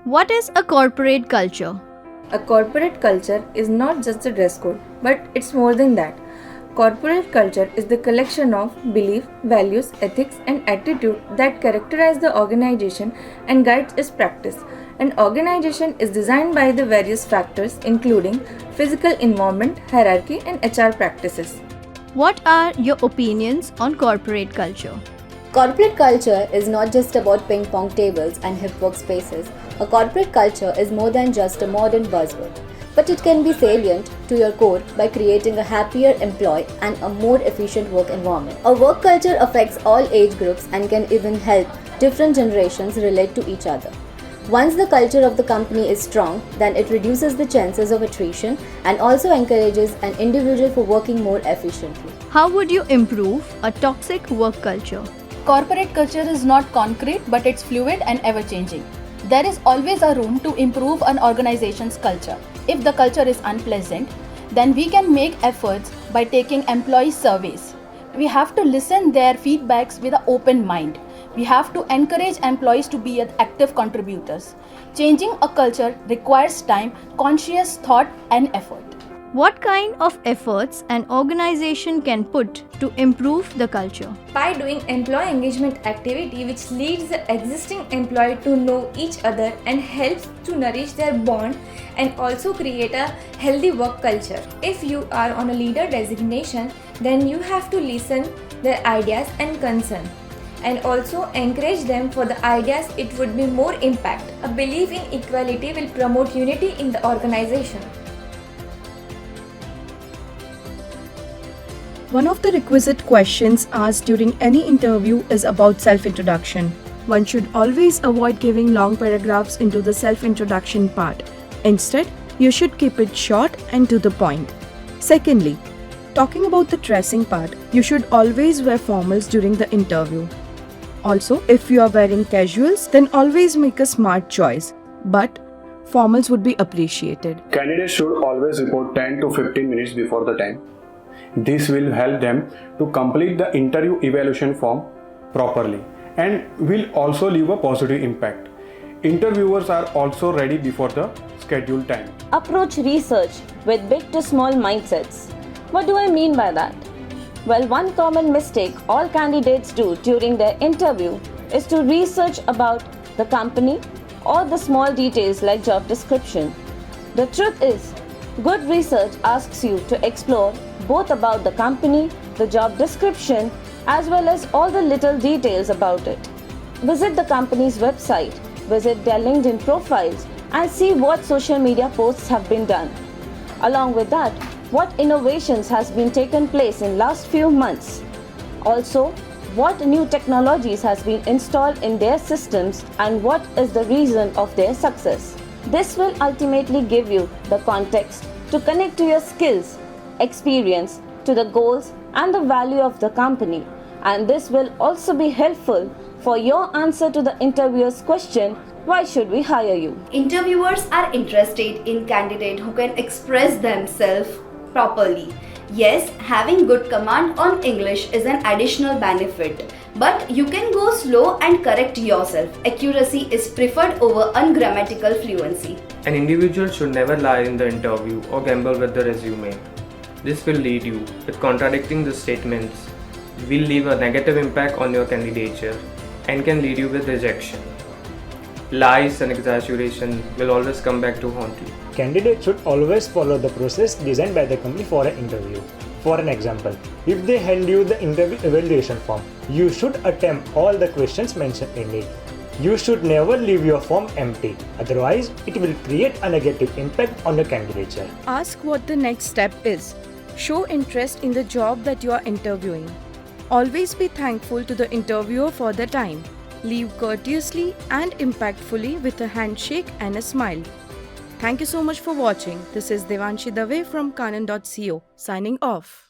What is a corporate culture? A corporate culture is not just a dress code, but it's more than that. Corporate culture is the collection of belief, values, ethics, and attitude that characterize the organization and guides its practice. An organization is designed by the various factors including physical environment, hierarchy, and HR practices. What are your opinions on corporate culture? Corporate culture is not just about ping pong tables and hip workspaces. A corporate culture is more than just a modern buzzword, but it can be salient to your core by creating a happier employee and a more efficient work environment. A work culture affects all age groups and can even help different generations relate to each other. Once the culture of the company is strong, then it reduces the chances of attrition and also encourages an individual for working more efficiently. How would you improve a toxic work culture? Corporate culture is not concrete, but it's fluid and ever-changing. There is always a room to improve an organization's culture. If the culture is unpleasant, then we can make efforts by taking employee surveys. We have to listen their feedbacks with an open mind. We have to encourage employees to be active contributors. Changing a culture requires time, conscious thought, and effort. What kind of efforts an organization can put to improve the culture? By doing employee engagement activity which leads the existing employee to know each other and helps to nourish their bond and also create a healthy work culture. If you are on a leader designation, then you have to listen their ideas and concern and also encourage them for the ideas. It would be more impact. A belief in equality will promote unity in the organization. One of the requisite questions asked during any interview is about self-introduction. One should always avoid giving long paragraphs into the self-introduction part. Instead, you should keep it short and to the point. Secondly, talking about the dressing part, you should always wear formals during the interview. Also, if you are wearing casuals, then always make a smart choice, but formals would be appreciated. Candidates should always report 10 to 15 minutes before the time. This will help them to complete the interview evaluation form properly and will also leave a positive impact. Interviewers are also ready before the scheduled time. Approach research with big to small mindsets. What do I mean by that? Well, one common mistake all candidates do during their interview is to research about the company or the small details like job description. The truth is, good research asks you to explore both about the company, the job description, as well as all the little details about it. Visit the company's website, visit their LinkedIn profiles, and see what social media posts have been done. Along with that, what innovations has been taken place in last few months. Also, what new technologies has been installed in their systems and what is the reason of their success. This will ultimately give you the context to connect to your skills, experience, to the goals and the value of the company, and this will also be helpful for your answer to the interviewer's question, why should we hire you? Interviewers are interested in candidates who can express themselves properly. Yes, having good command on English is an additional benefit, but you can go slow and correct yourself. Accuracy is preferred over ungrammatical fluency. An individual should never lie in the interview or gamble with the resume. This will lead you with contradicting the statements, will leave a negative impact on your candidature and can lead you with rejection. Lies and exaggeration will always come back to haunt you. Candidates should always follow the process designed by the company for an interview. For an example, if they hand you the interview evaluation form, you should attempt all the questions mentioned in it. You should never leave your form empty, otherwise it will create a negative impact on your candidature. Ask what the next step is. Show interest in the job that you are interviewing. Always be thankful to the interviewer for the time. Leave courteously and impactfully with a handshake and a smile. Thank you so much for watching. This is Devanshi Dave from Kanan.co signing off.